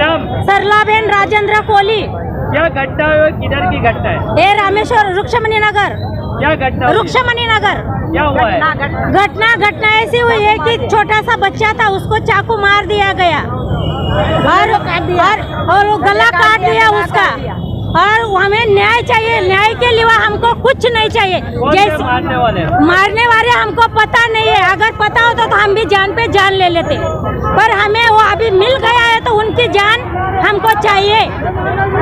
नाम? सरलाबेन राजेंद्र कोहली। क्या घटना है? किधर की घटना है? ये रामेश्वर रुक्षमणि नगर। क्या घटना हुई? रुक्षमणि नगर। क्या हुआ है? घटना ऐसी हुई है कि छोटा सा बच्चा था, उसको चाकू मार दिया गया और वो गला काट दिया उसका। और हमें न्याय चाहिए, न्याय के लिए हमको कुछ नहीं चाहिए। जैसे मारने वाले हमको पता नहीं है, अगर पता होता तो हम भी जान पे जान ले लेते, पर हमें वो अभी मिल गया है तो उनकी जान हमको चाहिए।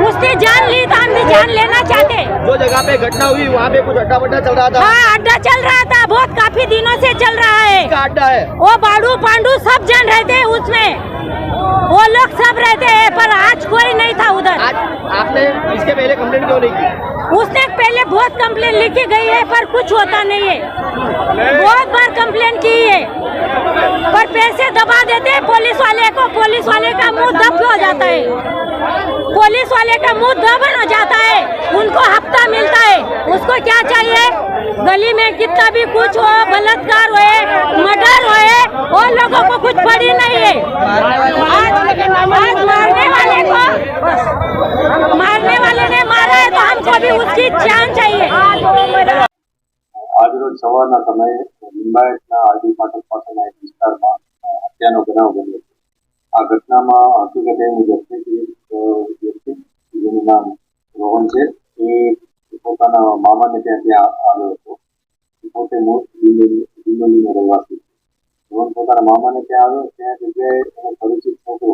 उसने जान ली तो हम भी जान लेना चाहते। जो जगह पे घटना हुई वहाँ पे कुछ अड्डा वड्डा चल रहा था? हाँ, अड्डा चल रहा था, बहुत काफी दिनों से चल रहा है। क्या अड्डा है? वो बाड़ू पांडू सब जन रहते हैं उसमें, वो लोग सब रहते हैं, पर आज कोई नहीं था उधर। आज आपने इसके पहले कंप्लेंट क्यों नहीं की? उसने पहले बहुत कंप्लेंट लिखी गई है पर कुछ होता नहीं है। बहुत बार कंप्लेंट की है पर पैसे दबा देते हैं पुलिस वाले को। पुलिस वाले का मुंह दब हो जाता है, पुलिस वाले का मुंह दबन हो जाता है। उनको हफ्ता मिलता है, उसको क्या चाहिए? गली में कितना भी कुछ हो, बलात्कार होए, मर्डर होए, वो लोगों को कुछ पड़ी नहीं है। आज मारने वाले ने मारा है तो हमको भी उसकी जान चाहिए। आज रोज सवाરના સમયે લિંબાયતના આરડી ફાટક પાસેના એક વિસ્તારમાં હત્યાનો બનાવ બન્યો છે। આ ઘટનામાં હકીકત એ મુજબ છે કે એક વ્યક્તિ જેનું નામ રોહન છે એ પોતાના મામાને ત્યાં આવ્યો હતો। પોતે દિલ્હીનો રહેવાસી છે। રોહન પોતાના મામાને ત્યાં આવ્યો, ત્યાં જગ્યાએ એનો પરિચિત છોકરો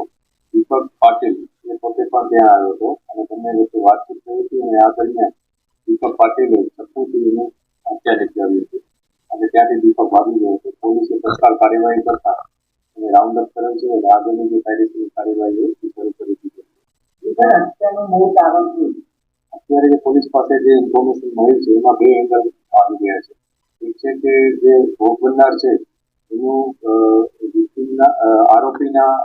દીપક પાટીલ એ પોતે પણ ત્યાં આવ્યો હતો અને બંને વચ્ચે વાતચીત થઈ હતી અને આ દરમિયાન દીપક પાટીલે ચપ્પુથી એને હત્યા નિપજાવી હતી અને ત્યાંથી દીપક ભાગી ગયો હતો। પોલીસે તત્કાળ કાર્યવાહી કરતા એને રાઉન્ડ અપ કરેલ છે અને આગળની જે કાયદેસરની કાર્યવાહી હોય તે શરૂ કરી દીધી છે। હત્યાનું મૂળ કારણ શું? અત્યારે જે પોલીસ પાસે જે ઇન્ફોર્મેશન મળી છે એમાં બે એંગલ આવી ગયા છે। એક છે કે જે ભોગ બનનાર છે એનું આરોપીના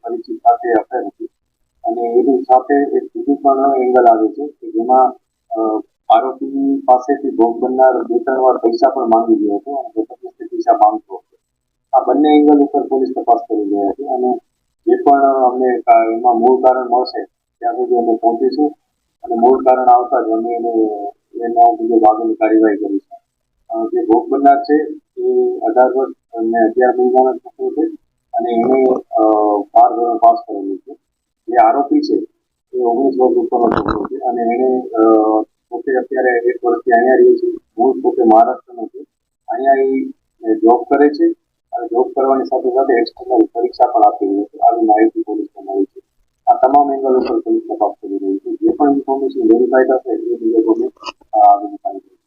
પરિચિત સાથે અફેર હતી અને એની સાથે એક બીજું પણ એંગલ આવે છે કે જેમાં આરોપી પાસેથી ભોગ બનનાર બે ત્રણ વાર પૈસા પણ માંગી ગયો હતો અને જબરદસ્તી પૈસા માંગતો હતો। આ બંને એંગલ ઉપર પોલીસ તપાસ કરી રહી હતી અને જે પણ અમને એમાં મૂળ કારણ મળશે ત્યાં સુધી અમે પહોંચીશું અને મૂળ કારણ આવતા જ અમે એના મુજબ આગળની કાર્યવાહી કરીશું। જે ભોગ બનનાર છે એ 18 વર્ષ અને 11 મહિનાનો છોકરો છે અને એને 12 ધોરણ પાસ કરેલું છે। જે આરોપી છે એ 19 વર્ષ ઉપરનો છોકરો છે અને એને પોતે અત્યારે 1 વર્ષથી અહીંયા રહે છે। મૂળ પોતે મહારાષ્ટ્રનો છે। અહીંયા એ જોબ કરે છે અને જોબ કરવાની સાથે સાથે એક્સટર્નલ પરીક્ષા પણ આપી રહી છે। આવી માહિતી પોલીસને મળી છે। આ તમામ એંગલ ઉપર પોલીસ તપાસ કરી રહી છે। જે પણ ઇન્ફોર્મેશન વેરીફાઈ થશે એ મુજબ અમે આગળની કાર્યવાહી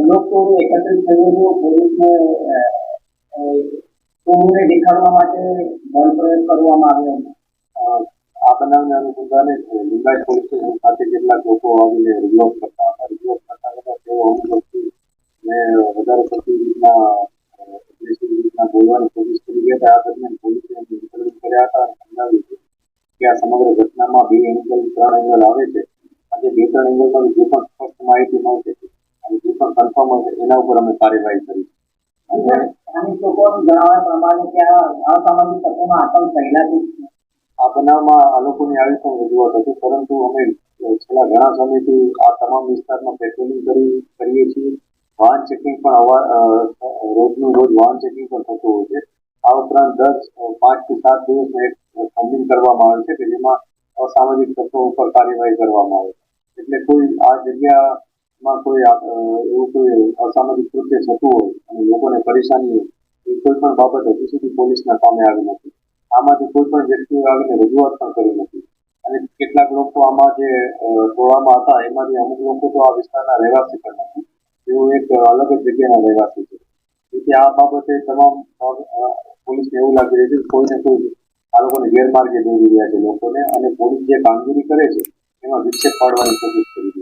લોકો એકત્રિત થયું પોલીસને ચોરોને દેખાડવા માટે બળ પ્રયોગ કરવામાં આવ્યો। આ બનાવને અનુસંધાને લિંબાયત પોલીસ સ્ટેશન ખાતે કેટલાક લોકો આવીને રજૂઆત કરતા હતા। રજૂઆત કરતા તેઓ અમુક વ્યક્તિ વધારે પડતી રીતના બોલવાની કોશિશ કરી ગયા હતા। આ દરમિયાન પોલીસે ઇન્ટરવ્યુ કર્યા હતા અને સમજાવ્યું હતું કે આ સમગ્ર ઘટનામાં બે એંગલ 3 એંગલ આવે છે। આજે 2-3 એંગલમાં જે પણ સ્પષ્ટ માહિતી મળશે અને જે પણ કન્ફર્મ હશે એના ઉપર અમે કાર્યવાહી કરીશું। અને સ્થાનિક લોકોનું જણાવ્યા પ્રમાણે ત્યાં અસામાજિક તત્વોનો આતંક પહેલાથી આ બનાવમાં આ લોકોની આવી પણ રજૂઆત હતી, પરંતુ અમે છેલ્લા ઘણા સમયથી આ તમામ વિસ્તારમાં પેટ્રોલિંગ કરીએ છીએ। વાહન ચેકિંગ પણ રોજનું રોજ વાહન ચેકિંગ પણ થતું હોય છે। આ ઉપરાંત 5 થી 7 દિવસમાં એક કોમ્બિંગ કરવામાં આવે છે કે જેમાં અસામાજિક તત્વો ઉપર કાર્યવાહી કરવામાં આવે છે। એટલે કોઈ આ જગ્યામાં કોઈ એવું કોઈ અસામાજિક કૃત્ય થતું હોય અને લોકોને પરેશાની હોય એ કોઈ પણ બાબત હજી સુધી પોલીસના સામે આવી નથી। આમાંથી કોઈ પણ વ્યક્તિએ આવીને રજૂઆત પણ કરી નથી અને કેટલાક લોકો આમાં જે ટોળામાં હતા એમાંથી અમુક લોકો તો આ વિસ્તારના રહેવાસી પણ નથી, તેઓ એક અલગ જ જગ્યાના રહેવાસી છે। તેથી આ બાબતે તમામ પોલીસને એવું લાગી રહ્યું છે કે કોઈને કોઈ આ લોકોને ગેરમાર્ગે દોરી રહ્યા છે લોકોને, અને પોલીસ જે કામગીરી કરે છે એમાં વિક્ષેપ પાડવાની કોશિશ કરી રહી છે।